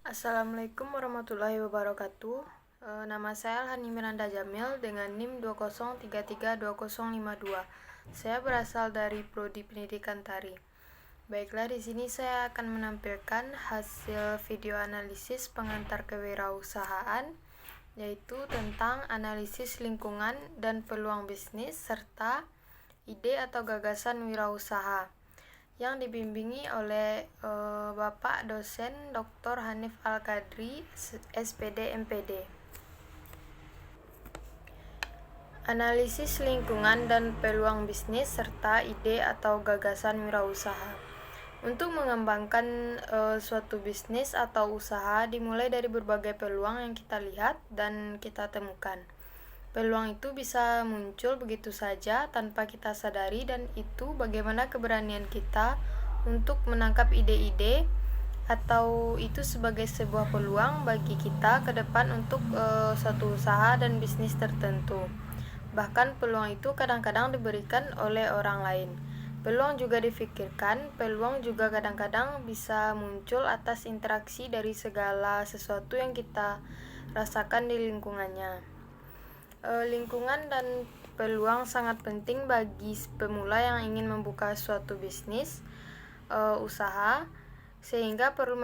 Assalamualaikum warahmatullahi wabarakatuh. Nama saya Alhani Miranda Jamil dengan NIM 20332052. Saya berasal dari Prodi Pendidikan Tari. Baiklah, di sini saya akan menampilkan hasil video analisis pengantar kewirausahaan, yaitu tentang analisis lingkungan dan peluang bisnis serta ide atau gagasan wirausaha, yang dibimbingi oleh Bapak dosen Dr. Hanif Al-Qadri, SPD MPD. Analisis lingkungan dan peluang bisnis serta ide atau gagasan wirausaha. Untuk mengembangkan suatu bisnis atau usaha dimulai dari berbagai peluang yang kita lihat dan kita temukan. Peluang itu bisa muncul begitu saja tanpa kita sadari, dan itu bagaimana keberanian kita untuk menangkap ide-ide atau itu sebagai sebuah peluang bagi kita ke depan untuk suatu usaha dan bisnis tertentu. Bahkan peluang itu kadang-kadang diberikan oleh orang lain. Peluang juga difikirkan, peluang juga kadang-kadang bisa muncul atas interaksi dari segala sesuatu yang kita rasakan di lingkungannya. Lingkungan dan peluang sangat penting bagi pemula yang ingin membuka suatu bisnis, usaha, sehingga perlu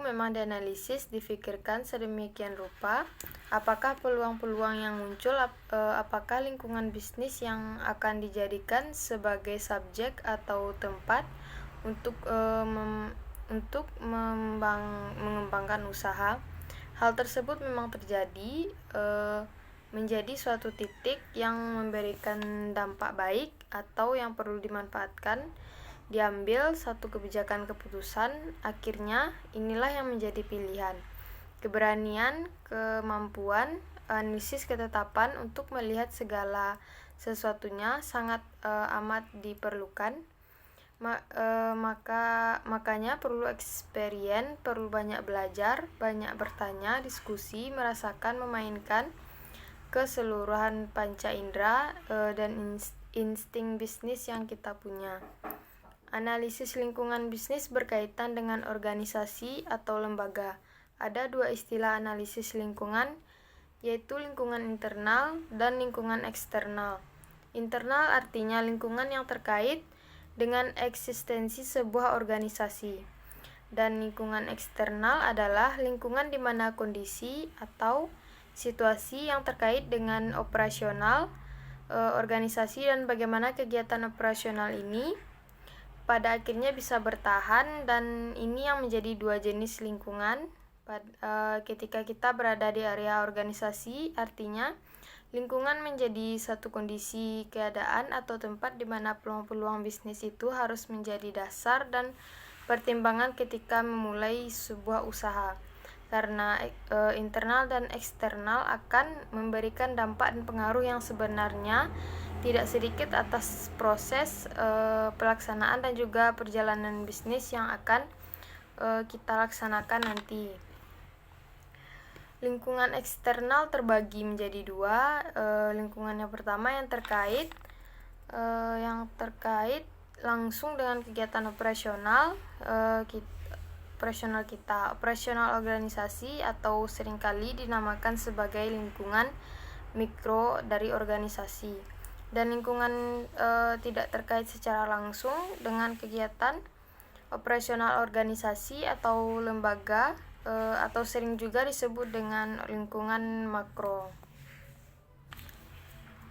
memang dianalisis, difikirkan sedemikian rupa apakah peluang-peluang yang muncul, apakah lingkungan bisnis yang akan dijadikan sebagai subjek atau tempat untuk mengembangkan usaha. Hal tersebut memang terjadi, menjadi suatu titik yang memberikan dampak baik atau yang perlu dimanfaatkan, diambil satu kebijakan keputusan, akhirnya inilah yang menjadi pilihan. Keberanian, kemampuan, analisis ketetapan untuk melihat segala sesuatunya sangat amat diperlukan. Makanya perlu experience, perlu banyak belajar, banyak bertanya, diskusi, merasakan, memainkan keseluruhan panca indera dan insting bisnis yang kita punya. Analisis lingkungan bisnis berkaitan dengan organisasi atau lembaga. Ada dua istilah analisis lingkungan, yaitu lingkungan internal dan lingkungan eksternal. Internal artinya lingkungan yang terkait dengan eksistensi sebuah organisasi, dan lingkungan eksternal adalah lingkungan di mana kondisi atau situasi yang terkait dengan operasional organisasi dan bagaimana kegiatan operasional ini pada akhirnya bisa bertahan, dan ini yang menjadi dua jenis lingkungan. Ketika kita berada di area organisasi, artinya lingkungan menjadi satu kondisi keadaan atau tempat di mana peluang-peluang bisnis itu harus menjadi dasar dan pertimbangan ketika memulai sebuah usaha, karena internal dan eksternal akan memberikan dampak dan pengaruh yang sebenarnya tidak sedikit atas proses pelaksanaan dan juga perjalanan bisnis yang akan kita laksanakan nanti. Lingkungan eksternal terbagi menjadi dua. Lingkungan yang pertama yang terkait langsung dengan kegiatan operasional kita, operasional organisasi, atau seringkali dinamakan sebagai lingkungan mikro dari organisasi. Dan lingkungan tidak terkait secara langsung dengan kegiatan operasional organisasi atau lembaga, atau sering juga disebut dengan lingkungan makro.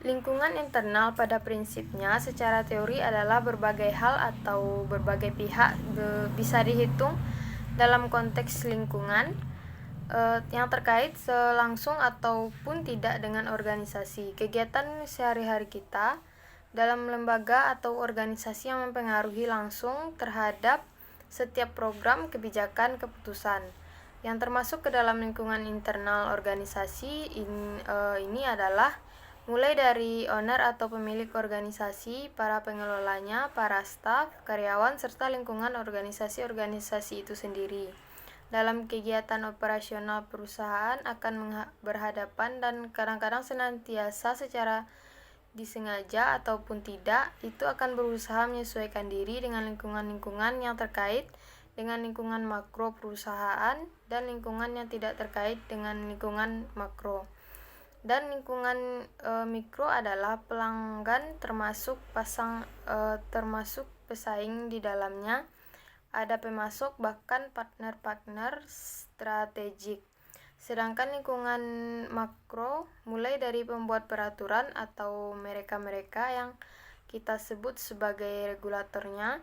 Lingkungan internal pada prinsipnya secara teori adalah berbagai hal atau berbagai pihak bisa dihitung dalam konteks lingkungan yang terkait selangsung ataupun tidak dengan organisasi. Kegiatan sehari-hari kita dalam lembaga atau organisasi yang mempengaruhi langsung terhadap setiap program, kebijakan, keputusan yang termasuk ke dalam lingkungan internal organisasi ini adalah mulai dari owner atau pemilik organisasi, para pengelolanya, para staf, karyawan, serta lingkungan organisasi itu sendiri. Dalam kegiatan operasional perusahaan akan berhadapan dan kadang-kadang senantiasa secara disengaja ataupun tidak itu akan berusaha menyesuaikan diri dengan lingkungan-lingkungan yang terkait dengan lingkungan makro perusahaan dan lingkungan yang tidak terkait dengan lingkungan makro. Dan lingkungan mikro adalah pelanggan termasuk pesaing di dalamnya, ada pemasok bahkan partner-partner strategik. Sedangkan lingkungan makro mulai dari pembuat peraturan atau mereka-mereka yang kita sebut sebagai regulatornya,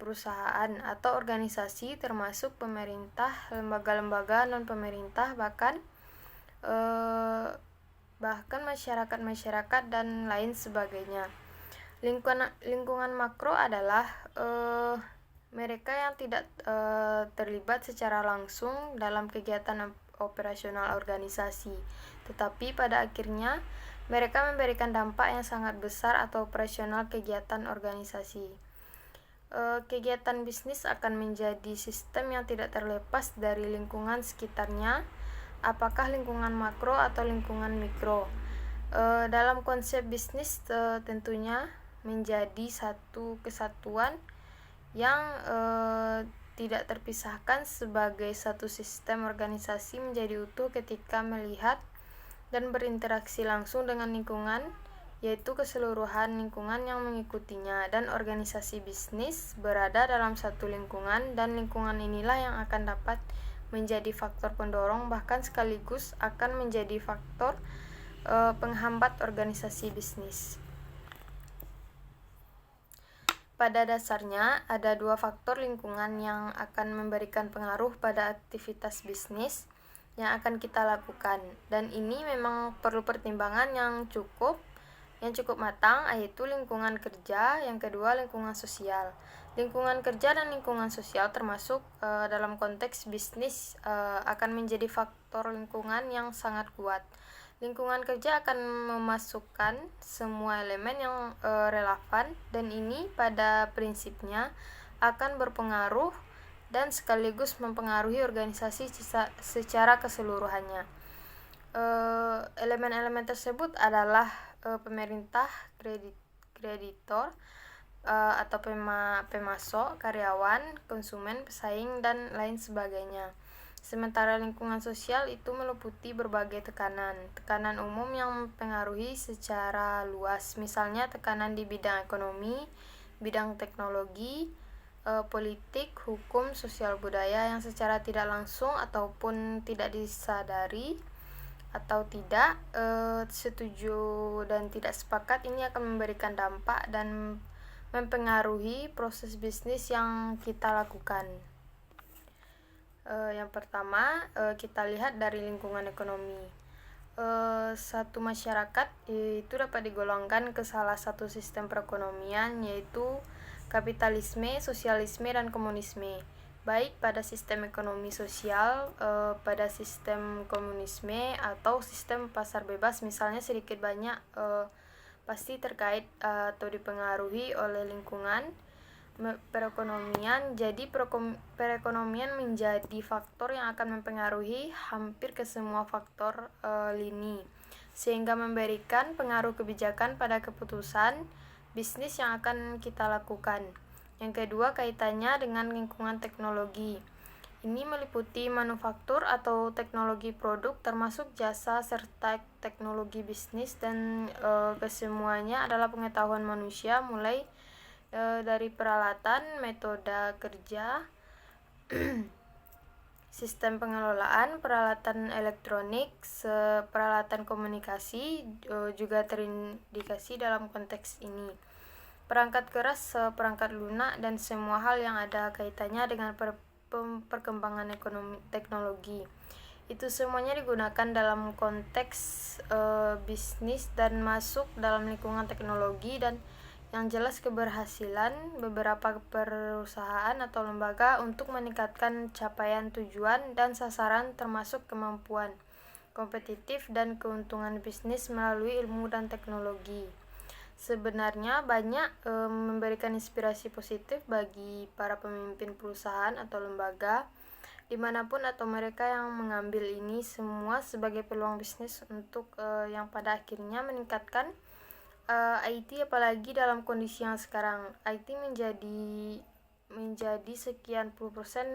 perusahaan atau organisasi termasuk pemerintah, lembaga-lembaga non-pemerintah, bahkan masyarakat-masyarakat dan lain sebagainya. Lingkungan makro adalah mereka yang tidak terlibat secara langsung dalam kegiatan operasional organisasi, tetapi pada akhirnya mereka memberikan dampak yang sangat besar atau operasional kegiatan organisasi. Kegiatan bisnis akan menjadi sistem yang tidak terlepas dari lingkungan sekitarnya, apakah lingkungan makro atau lingkungan mikro. Dalam konsep bisnis tentunya menjadi satu kesatuan yang tidak terpisahkan sebagai satu sistem organisasi menjadi utuh ketika melihat dan berinteraksi langsung dengan lingkungan, yaitu keseluruhan lingkungan yang mengikutinya, dan organisasi bisnis berada dalam satu lingkungan, dan lingkungan inilah yang akan dapat menjadi faktor pendorong bahkan sekaligus akan menjadi faktor penghambat organisasi bisnis. Pada dasarnya, ada dua faktor lingkungan yang akan memberikan pengaruh pada aktivitas bisnis yang akan kita lakukan, dan ini memang perlu pertimbangan yang cukup matang, yaitu lingkungan kerja, yang kedua lingkungan sosial. Lingkungan kerja dan lingkungan sosial termasuk dalam konteks bisnis akan menjadi faktor lingkungan yang sangat kuat. Lingkungan kerja akan memasukkan semua elemen yang relevan, dan ini pada prinsipnya akan berpengaruh dan sekaligus mempengaruhi organisasi secara keseluruhannya. Elemen-elemen tersebut adalah pemerintah, kreditor atau pemasok, karyawan, konsumen, pesaing, dan lain sebagainya. Sementara lingkungan sosial itu meliputi berbagai tekanan umum yang mempengaruhi secara luas, misalnya tekanan di bidang ekonomi, bidang teknologi, politik, hukum, sosial budaya yang secara tidak langsung ataupun tidak disadari atau tidak setuju dan tidak sepakat, ini akan memberikan dampak dan mempengaruhi proses bisnis yang kita lakukan. Yang pertama, kita lihat dari lingkungan ekonomi. Satu masyarakat itu dapat digolongkan ke salah satu sistem perekonomian, yaitu kapitalisme, sosialisme, dan komunisme. Baik pada sistem ekonomi sosial, pada sistem komunisme, atau sistem pasar bebas, misalnya sedikit banyak pasti terkait atau dipengaruhi oleh lingkungan perekonomian. Jadi perekonomian menjadi faktor yang akan mempengaruhi hampir ke semua faktor lini, sehingga memberikan pengaruh kebijakan pada keputusan bisnis yang akan kita lakukan. Yang kedua, kaitannya dengan lingkungan teknologi. Ini meliputi manufaktur atau teknologi produk, termasuk jasa serta teknologi bisnis, dan kesemuanya adalah pengetahuan manusia, mulai dari peralatan, metode kerja, sistem pengelolaan, peralatan elektronik, peralatan komunikasi juga terindikasi dalam konteks ini. Perangkat keras, perangkat lunak, dan semua hal yang ada kaitannya dengan perkembangan ekonomi teknologi. Itu semuanya digunakan dalam konteks bisnis dan masuk dalam lingkungan teknologi, dan yang jelas keberhasilan beberapa perusahaan atau lembaga untuk meningkatkan capaian tujuan dan sasaran termasuk kemampuan kompetitif dan keuntungan bisnis melalui ilmu dan teknologi. Sebenarnya banyak memberikan inspirasi positif bagi para pemimpin perusahaan atau lembaga dimanapun, atau mereka yang mengambil ini semua sebagai peluang bisnis untuk yang pada akhirnya meningkatkan IT, apalagi dalam kondisi yang sekarang. IT menjadi menjadi sekian puluh persen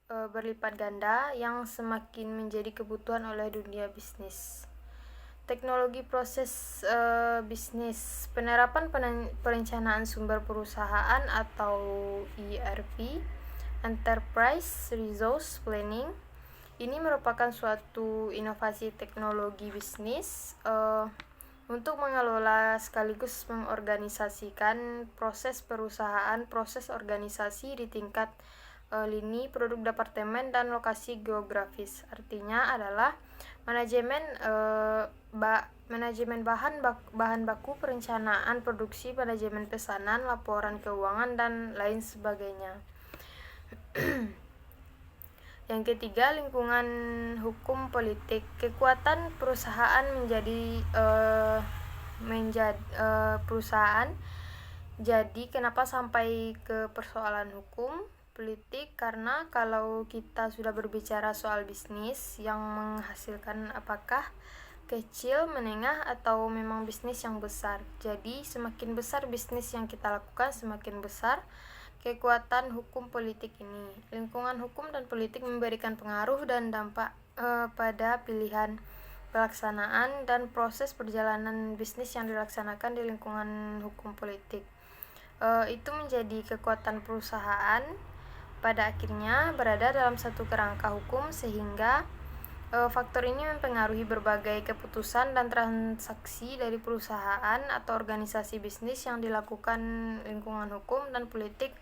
berlipat ganda yang semakin menjadi kebutuhan oleh dunia bisnis. Teknologi proses bisnis, penerapan perencanaan sumber perusahaan atau ERP, Enterprise Resource Planning. Ini merupakan suatu inovasi teknologi bisnis untuk mengelola sekaligus mengorganisasikan proses perusahaan, proses organisasi di tingkat lini, produk, departemen, dan lokasi geografis. Artinya adalah manajemen bahan baku, perencanaan produksi, manajemen pesanan, laporan keuangan, dan lain sebagainya. Yang ketiga, lingkungan hukum politik. Kekuatan perusahaan perusahaan. Jadi kenapa sampai ke persoalan hukum politik? Karena kalau kita sudah berbicara soal bisnis yang menghasilkan apakah kecil, menengah, atau memang bisnis yang besar. Jadi semakin besar bisnis yang kita lakukan, semakin besar kekuatan hukum politik ini. Lingkungan hukum dan politik memberikan pengaruh dan dampak pada pilihan, pelaksanaan, dan proses perjalanan bisnis yang dilaksanakan di lingkungan hukum politik. Itu menjadi kekuatan perusahaan pada akhirnya berada dalam satu kerangka hukum, sehingga faktor ini mempengaruhi berbagai keputusan dan transaksi dari perusahaan atau organisasi bisnis yang dilakukan. Lingkungan hukum dan politik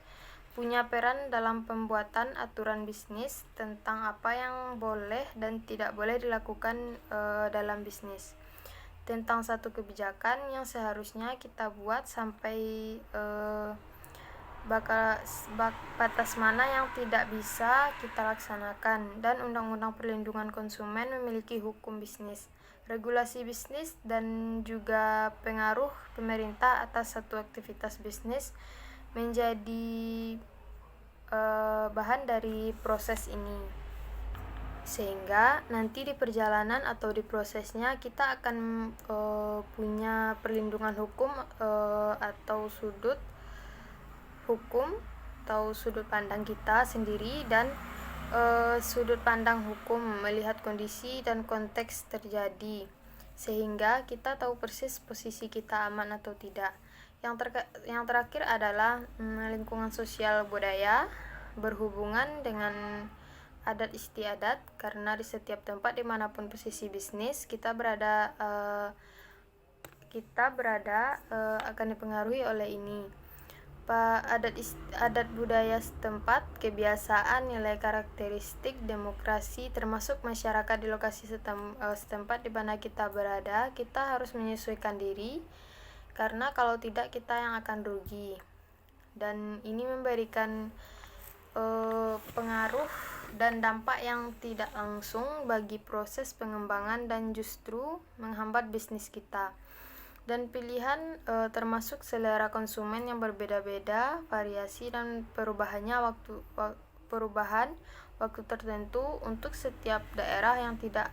punya peran dalam pembuatan aturan bisnis tentang apa yang boleh dan tidak boleh dilakukan dalam bisnis, tentang satu kebijakan yang seharusnya kita buat sampai batas mana yang tidak bisa kita laksanakan. Dan Undang-Undang Perlindungan Konsumen memiliki hukum bisnis, regulasi bisnis, dan juga pengaruh pemerintah atas satu aktivitas bisnis menjadi bahan dari proses ini, sehingga nanti di perjalanan atau di prosesnya kita akan punya perlindungan hukum atau sudut hukum atau sudut pandang kita sendiri, dan sudut pandang hukum melihat kondisi dan konteks terjadi, sehingga kita tahu persis posisi kita aman atau tidak. Yang terakhir adalah lingkungan sosial budaya, berhubungan dengan adat istiadat, karena di setiap tempat dimanapun posisi bisnis kita berada akan dipengaruhi oleh ini. Adat budaya setempat, kebiasaan, nilai karakteristik, demokrasi, termasuk masyarakat di lokasi setempat di mana kita berada. Kita harus menyesuaikan diri, karena kalau tidak kita yang akan rugi. Dan ini memberikan pengaruh dan dampak yang tidak langsung bagi proses pengembangan dan justru menghambat bisnis kita. Dan pilihan termasuk selera konsumen yang berbeda-beda, variasi dan perubahan waktu tertentu untuk setiap daerah yang tidak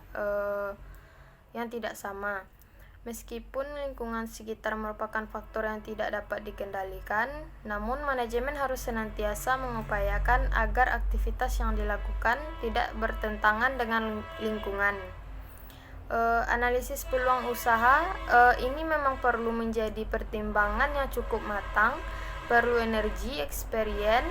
sama. Meskipun lingkungan sekitar merupakan faktor yang tidak dapat dikendalikan, namun manajemen harus senantiasa mengupayakan agar aktivitas yang dilakukan tidak bertentangan dengan lingkungan. Analisis peluang usaha ini memang perlu menjadi pertimbangan yang cukup matang, perlu energi, experience.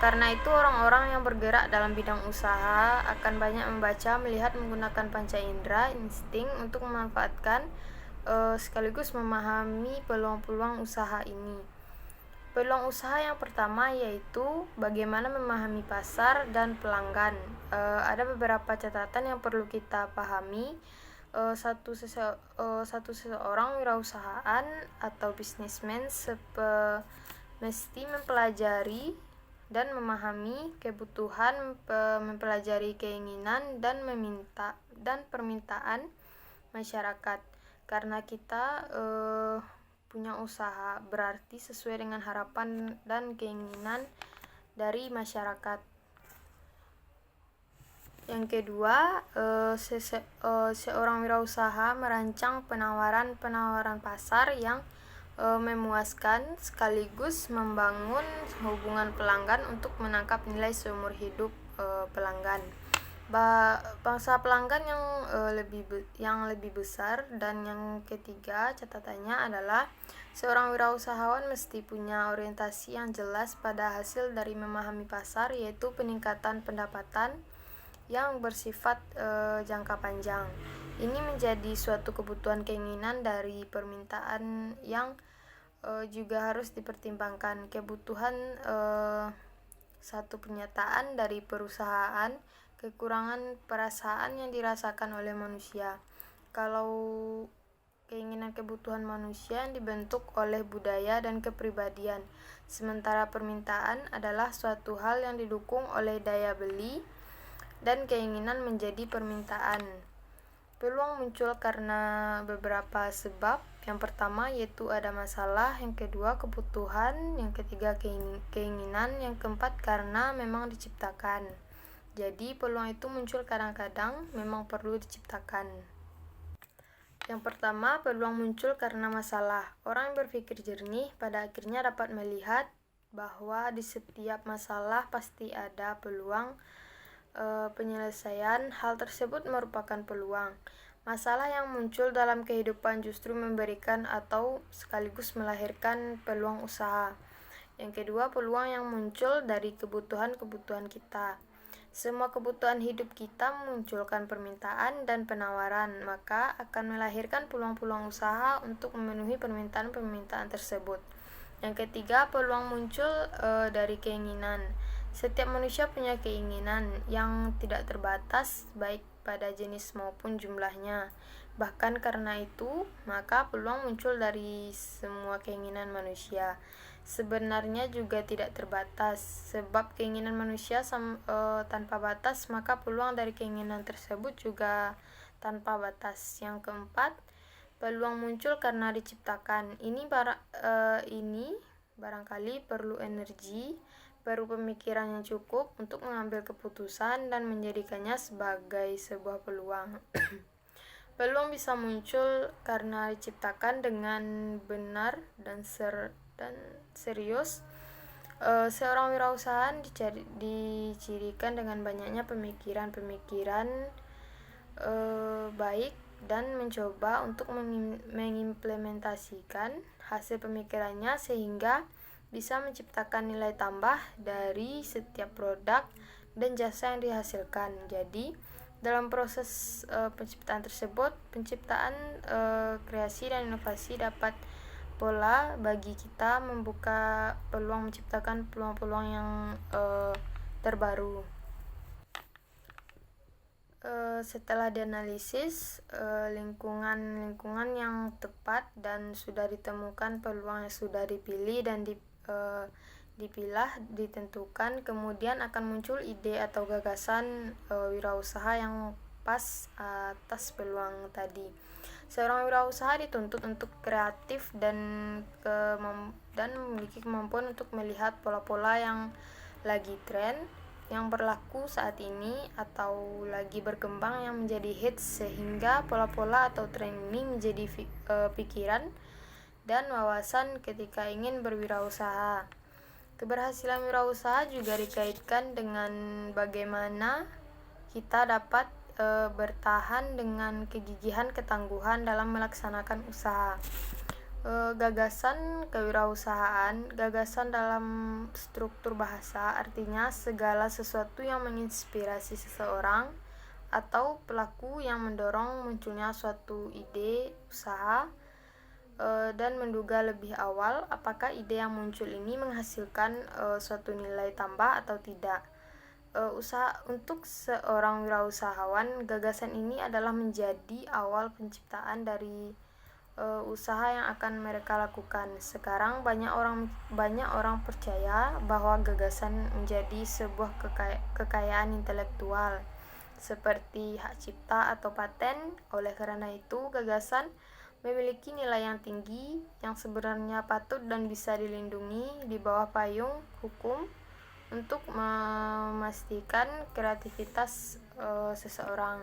Karena itu orang-orang yang bergerak dalam bidang usaha akan banyak membaca, melihat, menggunakan panca indera, insting untuk memanfaatkan sekaligus memahami peluang-peluang usaha ini. Peluang usaha yang pertama yaitu bagaimana memahami pasar dan pelanggan. Ada beberapa catatan yang perlu kita pahami. Seseorang wirausahaan atau bisnismen mesti mempelajari dan memahami kebutuhan, mempelajari keinginan dan permintaan masyarakat. Karena kita punya usaha, berarti sesuai dengan harapan dan keinginan dari masyarakat. Yang kedua, seorang wirausaha merancang penawaran pasar yang memuaskan sekaligus membangun hubungan pelanggan untuk menangkap nilai seumur hidup pelanggan. Bangsa pelanggan yang lebih besar. Dan yang ketiga catatannya adalah seorang wirausahawan mesti punya orientasi yang jelas pada hasil dari memahami pasar, yaitu peningkatan pendapatan yang bersifat jangka panjang. Ini menjadi suatu kebutuhan keinginan dari permintaan yang juga harus dipertimbangkan. Kebutuhan satu pernyataan dari perusahaan, kekurangan perasaan yang dirasakan oleh manusia. Kalau keinginan kebutuhan manusia yang dibentuk oleh budaya dan kepribadian, sementara permintaan adalah suatu hal yang didukung oleh daya beli dan keinginan menjadi permintaan. Peluang muncul karena beberapa sebab. Yang pertama yaitu ada masalah, yang kedua kebutuhan, yang ketiga keinginan, yang keempat karena memang diciptakan. Jadi peluang itu muncul kadang-kadang memang perlu diciptakan. Yang pertama, peluang muncul karena masalah. Orang yang berpikir jernih pada akhirnya dapat melihat bahwa di setiap masalah pasti ada peluang penyelesaian. Hal tersebut merupakan peluang. Masalah yang muncul dalam kehidupan justru memberikan atau sekaligus melahirkan peluang usaha. Yang kedua, peluang yang muncul dari kebutuhan-kebutuhan kita. Semua kebutuhan hidup kita memunculkan permintaan dan penawaran, maka akan melahirkan peluang-peluang usaha untuk memenuhi permintaan-permintaan tersebut. Yang ketiga, peluang muncul dari keinginan. Setiap manusia punya keinginan yang tidak terbatas, baik pada jenis maupun jumlahnya. Bahkan karena itu, maka peluang muncul dari semua keinginan manusia. Sebenarnya juga tidak terbatas, sebab keinginan manusia tanpa batas, maka peluang dari keinginan tersebut juga tanpa batas. Yang keempat, peluang muncul karena diciptakan. Ini barangkali perlu energi, perlu pemikiran yang cukup untuk mengambil keputusan dan menjadikannya sebagai sebuah peluang. Peluang bisa muncul karena diciptakan dengan benar dan serius. Seorang wirausahaan dicirikan dengan banyaknya pemikiran-pemikiran baik dan mencoba untuk mengimplementasikan hasil pemikirannya sehingga bisa menciptakan nilai tambah dari setiap produk dan jasa yang dihasilkan. Jadi, dalam proses penciptaan tersebut, kreasi dan inovasi dapat pula bagi kita membuka peluang menciptakan peluang-peluang yang terbaru. Setelah dianalisis lingkungan yang tepat dan sudah ditemukan peluang yang sudah dipilih dan dipilah, ditentukan, kemudian akan muncul ide atau gagasan wirausaha yang pas atas peluang tadi. Seorang wirausaha dituntut untuk kreatif dan memiliki kemampuan untuk melihat pola-pola yang lagi tren, yang berlaku saat ini atau lagi berkembang, yang menjadi hits, sehingga pola-pola atau tren ini menjadi pikiran dan wawasan ketika ingin berwirausaha. Keberhasilan wirausaha juga dikaitkan dengan bagaimana kita dapat bertahan dengan kegigihan, ketangguhan dalam melaksanakan usaha. Gagasan kewirausahaan, gagasan dalam struktur bahasa artinya segala sesuatu yang menginspirasi seseorang atau pelaku yang mendorong munculnya suatu ide usaha dan menduga lebih awal apakah ide yang muncul ini menghasilkan suatu nilai tambah atau tidak. Untuk seorang wirausahawan, gagasan ini adalah menjadi awal penciptaan dari usaha yang akan mereka lakukan. Sekarang banyak orang percaya bahwa gagasan menjadi sebuah kekayaan intelektual seperti hak cipta atau paten. Oleh karena itu, gagasan memiliki nilai yang tinggi yang sebenarnya patut dan bisa dilindungi di bawah payung hukum untuk memastikan kreativitas seseorang.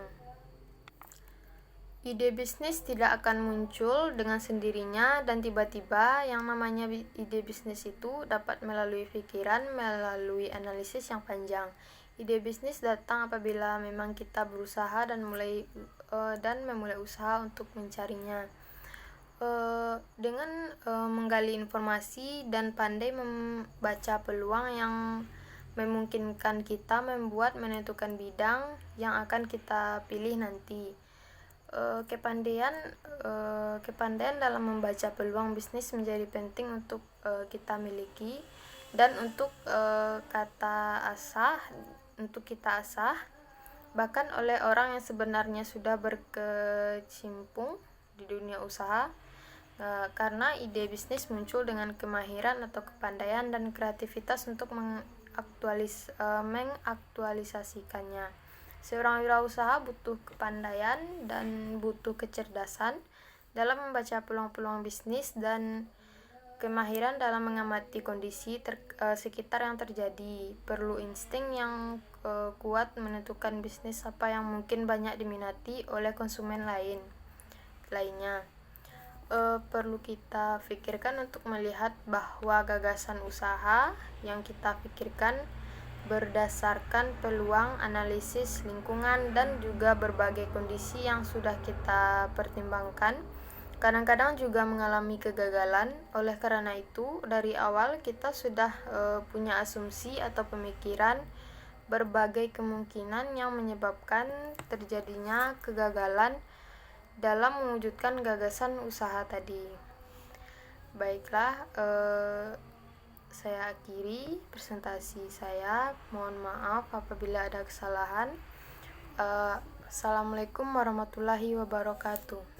Ide bisnis tidak akan muncul dengan sendirinya dan tiba-tiba. Yang namanya ide bisnis itu dapat melalui pikiran, melalui analisis yang panjang. Ide bisnis datang apabila memang kita berusaha dan memulai usaha untuk mencarinya. Dengan menggali informasi dan pandai membaca peluang yang memungkinkan kita menentukan bidang yang akan kita pilih nanti. Kepandaian dalam membaca peluang bisnis menjadi penting untuk kita miliki, dan untuk kita asah bahkan oleh orang yang sebenarnya sudah berkecimpung di dunia usaha, karena ide bisnis muncul dengan kemahiran atau kepandaian dan kreativitas untuk mengaktualisasikannya. Seorang wirausaha butuh kepandaian dan butuh kecerdasan dalam membaca peluang-peluang bisnis dan kemahiran dalam mengamati kondisi sekitar yang terjadi. Perlu insting yang kuat menentukan bisnis apa yang mungkin banyak diminati oleh konsumen lainnya. Perlu kita pikirkan untuk melihat bahwa gagasan usaha yang kita pikirkan berdasarkan peluang, analisis lingkungan, dan juga berbagai kondisi yang sudah kita pertimbangkan. Kadang-kadang juga mengalami kegagalan. Oleh karena itu, dari awal kita sudah punya asumsi atau pemikiran berbagai kemungkinan yang menyebabkan terjadinya kegagalan dalam mewujudkan gagasan usaha tadi. Baiklah, saya akhiri presentasi saya. Mohon maaf apabila ada kesalahan. Assalamualaikum warahmatullahi wabarakatuh.